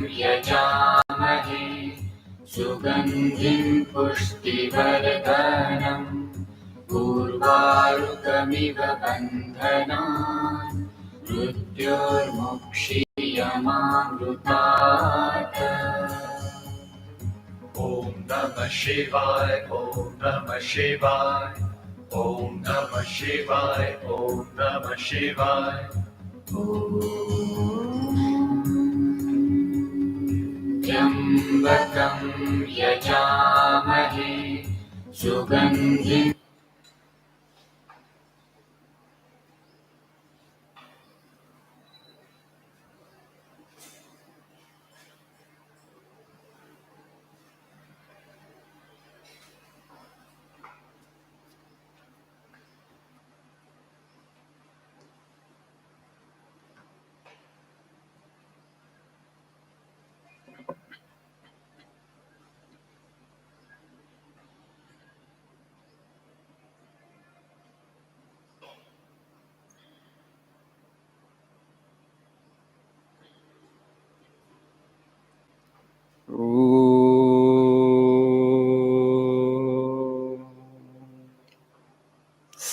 यजामहे सुगन्धिं पुष्टिवर्धनम् उर्वारुकमिव बन्धनान् मृत्योर्मुक्षीयमामृतात्। ॐ नमः शिवाय, ॐ नमः शिवाय, ॐ नमः शिवाय, ॐ नमः शिवाय। त्र्यम्बकं यजामहे सुगन्धिं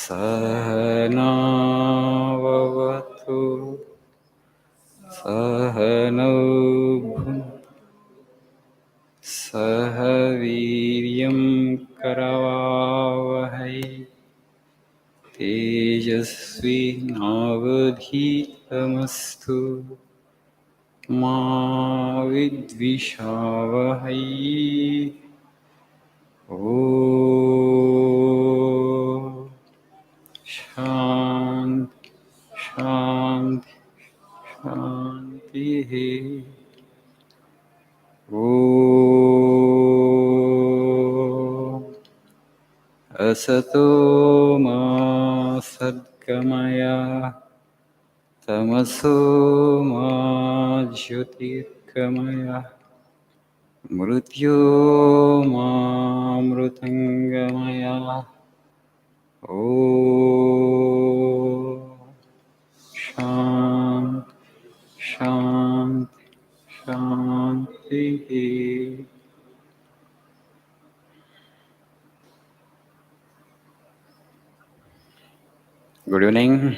सहनावतु सहनौ सह वीर्यं करवावहै तेजस्विनावधीतमस्तु मा विद्विषावहै। ॐ शान्ति शान्ति शान्तिः। ॐ असतो मा सद्गमय तमसो मा ज्योतिर्गमय मृत्योर्मामृतङ्गमय। ॐ शान्ति शान्ति शान्तिः। Good evening.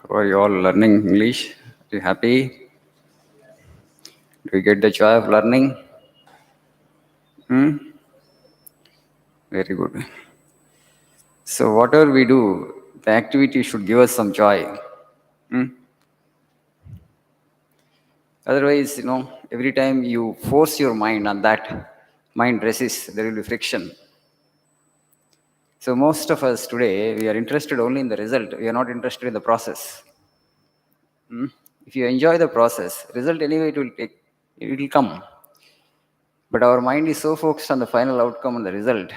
How are you all learning English? Are you happy? Do you get the joy of learning? Very good. So whatever we do, the activity should give us some joy. Otherwise, every time you force your mind on that, mind resists, there will be friction. So most of us today, we are interested only in the result. We are not interested in the process. If you enjoy the process, result anyway it will come. But our mind is so focused on the final outcome and the result,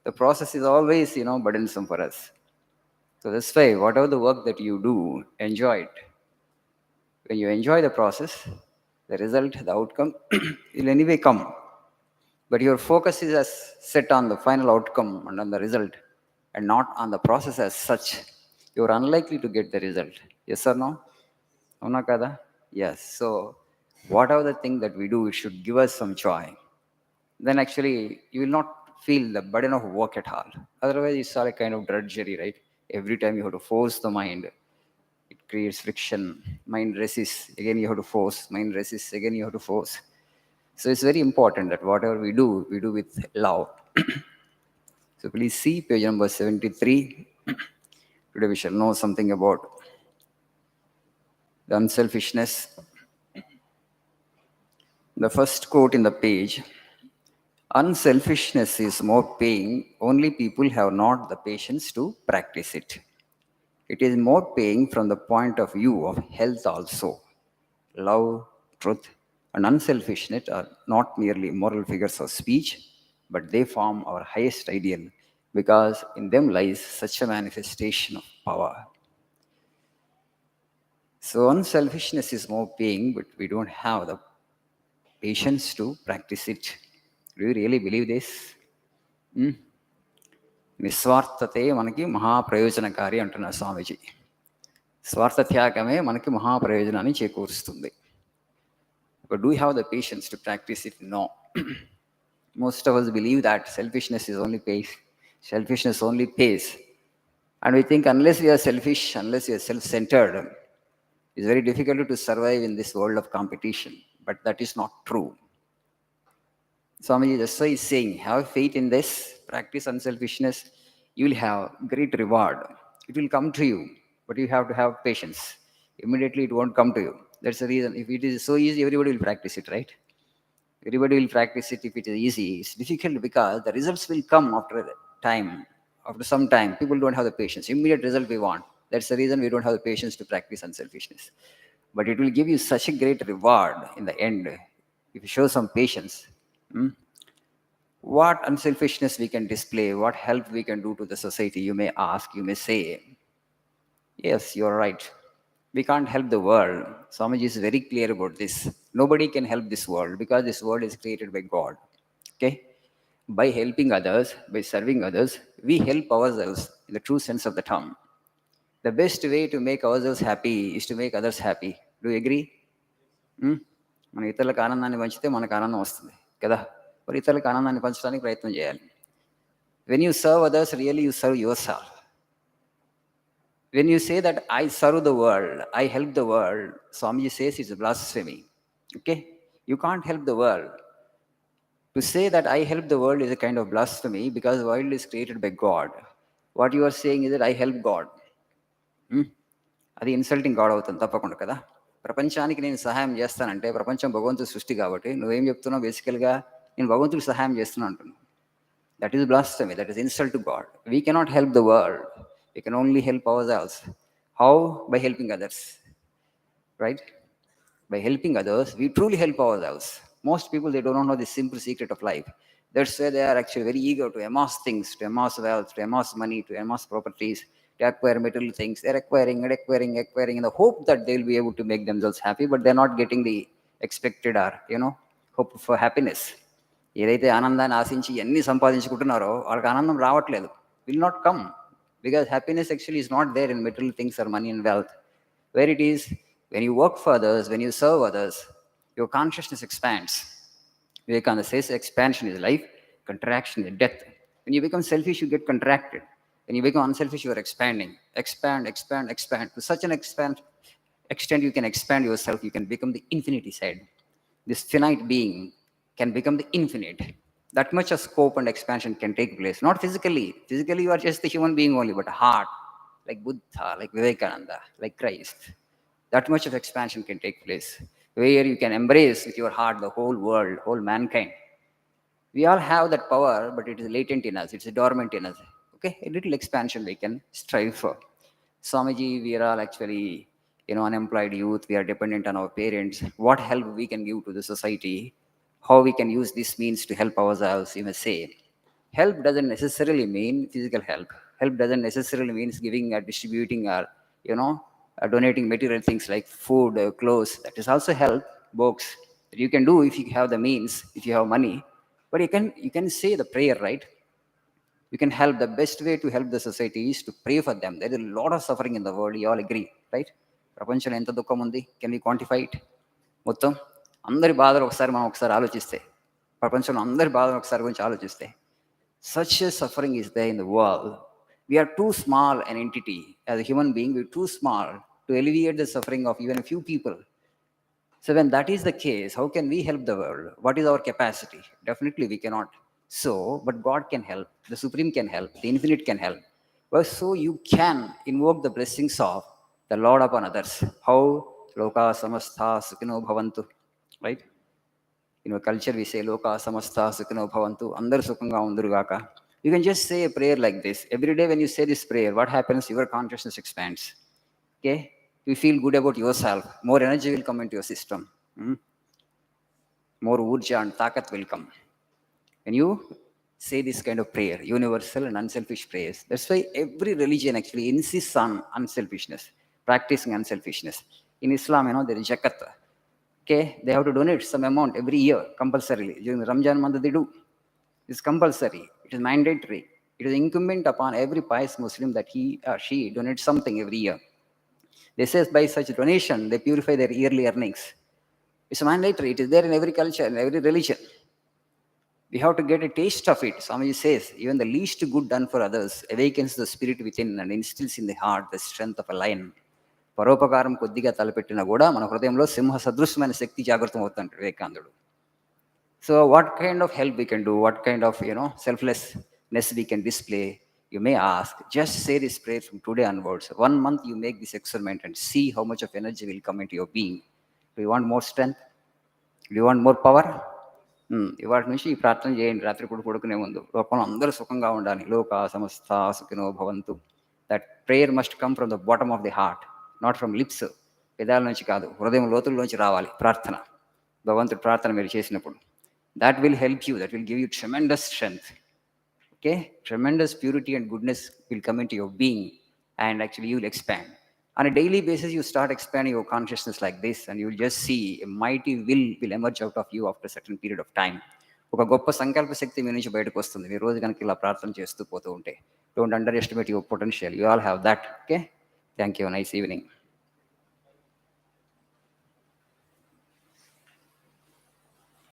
the process is always, burdensome for us. So that's why whatever the work that you do, enjoy it. When you enjoy the process, the result, the outcome will anyway come. But your focus is as set on the final outcome and on the result and not on the process as such. You are unlikely to get the result. Yes or no? Avuna kada? Yes. So whatever the thing that we do, it should give us some joy. Then actually you will not feel the burden of work at all. Otherwise it's all a kind of drudgery, right? Every time you have to force the mind, it creates friction. Mind resists, again you have to force. Mind resists, again you have to force. So it's very important that whatever we do with love. So please see page number 73. Today we shall know something about the unselfishness. The first quote in the page: unselfishness is more paying, only people have not the patience to practice it. It is more paying from the point of view of health also. Love, truth, and unselfishness are not merely moral figures of speech, but they form our highest ideal, because in them lies such a manifestation of power. So unselfishness is more paying, but we don't have the patience to practice it. Do you really believe this? Hmm? నిస్వార్థతే మనకి మహాప్రయోజనకారి అంటున్నారు స్వామీజీ. స్వార్థ త్యాగమే మనకి మహాప్రయోజనాన్ని చేకూరుస్తుంది. But do you have the patience to practice it? No. Most of us believe that selfishness only pays. And we think unless we are selfish, unless we are self-centered, it's very difficult to survive in this world of competition. But that is not true. Swamiji Dasai is saying, have faith in this, practice unselfishness, you will have great reward. It will come to you, but you have to have patience. Immediately it won't come to you. That's the reason. If it is so easy, everybody will practice it, right? Everybody will practice it if it is easy. It's difficult because the results will come after time. After some time, people don't have the patience. Immediate result we want. That's the reason we don't have the patience to practice unselfishness. But it will give you such a great reward in the end if you show some patience. Hmm? What unselfishness we can display, what help we can do to the society, you may ask, you may say. Yes, you are right. We can't help the world. Swamiji is very clear about this. Nobody can help this world because this world is created by God. Okay? By helping others, by serving others, we help ourselves in the true sense of the term. The best way to make ourselves happy is to make others happy. Do you agree? మన ఇతరులకు ఆనందాన్ని పంచితే మనకు ఆనందం వస్తుంది కదా. మరి ఇతరులకు ఆనందాన్ని పంచడానికి ప్రయత్నం చేయాలి. When you serve others, really you serve yourself. When you say that I serve the world, I help the world, Swamiji says it's blasphemy. Okay? You can't help the world. To say that I help the world is a kind of blasphemy because the world is created by God. What you are saying is that I help God. అది insulting God అవుతుంది తప్పకుండా కదా. ప్రపంచానికి నేను సహాయం చేస్తానంటే ప్రపంచం భగవంతుడి సృష్టి కాబట్టి నువ్వేం చెప్తున్నావు బేసికల్గా నేను భగవంతుడికి సహాయం చేస్తున్నాను అంటున్నాను. That is blasphemy. That is insult to God. We cannot help the world. We can only help ourselves. How? By helping others. Right? By helping others, we truly help ourselves. Most people, they don't know the simple secret of life. That's why they are actually very eager to amass things, to amass wealth, to amass money, to amass properties, to acquire material things. They're acquiring and acquiring, acquiring in the hope that they'll be able to make themselves happy, but they're not getting the expected or, hope for happiness. ఏదైతే ఆనందాన్ని ఆశించి ఎన్ని సంపాదించుకుంటున్నారో వాళ్ళకి ఆనందం రావట్లేదు. Will not come because happiness actually is not there in material things or money and wealth. Where it is when you work for others, when you serve others, your consciousness expands. Vivekananda says expansion is life, contraction is death. When you become selfish, you get contracted. When you become unselfish, you are expanding. Expand, expand, expand. To such an extent you can expand yourself, you can become the infinity side. This finite being can become the infinite. That much of scope and expansion can take place. Not physically. Physically, you are just the human being only, but a heart, like Buddha, like Vivekananda, like Christ. That much of expansion can take place, where you can embrace with your heart the whole world, whole mankind. We all have that power, but it is latent in us, it's dormant in us. Okay, a little expansion we can strive for. Swamiji, we are all actually, unemployed youth, we are dependent on our parents. What help we can give to the society? How we can use these means to help ourselves, you may say. Help doesn't necessarily mean physical help. Help doesn't necessarily mean giving or distributing or, donating material things like food, clothes. That is also help. Books that you can do if you have the means, if you have money. But you can say the prayer, right? You can help. The best way to help the society is to pray for them. There is a lot of suffering in the world. You all agree, right? ప్రపంచంలో ఎంత దుఃఖం ఉంది. Can we quantify it? మొత్తం అందరి బాధలు ఒకసారి ఆలోచిస్తే, ప్రపంచంలో అందరి బాధలు ఒకసారి గురించి ఆలోచిస్తే, such a suffering is there in the world. We are too small an entity. As a human being, we're too small to alleviate the suffering of even a few people. So when that is the case, how can we help the world? What is our capacity? Definitely we cannot. So, but God can help. The Supreme can help. The Infinite can help. Well, so you can invoke the blessings of the Lord upon others. How? Loka samastha sukhino bhavantu. Right? Culture we say loka samastha sukhino bhavantu. Andar sukhanga undurugaka. You can just say a prayer like this. Every day when you say this prayer, what happens? Your consciousness expands. Okay? You feel good about yourself. More energy will come into your system. More urja and takat will come. When you say this kind of prayer, universal and unselfish prayers. That's why every religion actually insists on unselfishness, practicing unselfishness. In Islam, there is zakat. Okay, they have to donate some amount every year compulsorily. During the Ramjan month, they do. It's compulsory. It is mandatory. It is incumbent upon every pious Muslim that he or she donates something every year. They say by such donation, they purify their yearly earnings. It's mandatory. It is there in every culture, in every religion. We have to get a taste of it. Swamiji says, even the least good done for others awakens the spirit within and instills in the heart the strength of a lion. పరోపకారం కొద్దిగా తలపెట్టినా కూడా మన హృదయంలో సింహ సదృశ్యమైన శక్తి జాగృతం అవుతుంటాడు వివేకానందుడు. So what kind of help we can do, what kind of selflessness we can display, you may ask. Just say this prayer from today onwards. 1 month you make this experiment and see how much of energy will come into your being. Do you want more strength? Do you want more power? ఇవాటి నుంచి ఈ ప్రార్థన చేయండి. రాత్రిపూట పడుకునే ముందు లోకంలో అందరూ సుఖంగా ఉండాలి. లోక సమస్త సుఖినో భవంతు. That prayer must come from the bottom of the heart, not from lips. పెదాల నుంచి కాదు, హృదయం లోతుల్లోంచి రావాలి ప్రార్థన. భగవంతుడి ప్రార్థన మీరు చేసినప్పుడు that will help you, that will give you tremendous strength. Okay, tremendous purity and goodness will come into your being, and actually you will expand on a daily basis. You start expanding your consciousness like this, and you will just see a mighty will emerge out of you after a certain period of time. ఒక గొప్ప సంకల్ప శక్తి మీ నుంచి బయటకు వస్తుంది మీరు రోజు కనుక ఇలా ప్రార్థన చేస్తూ పోతూ ఉంటే. Don't under estimate your potential. You all have that. Okay, thank you. Nice evening.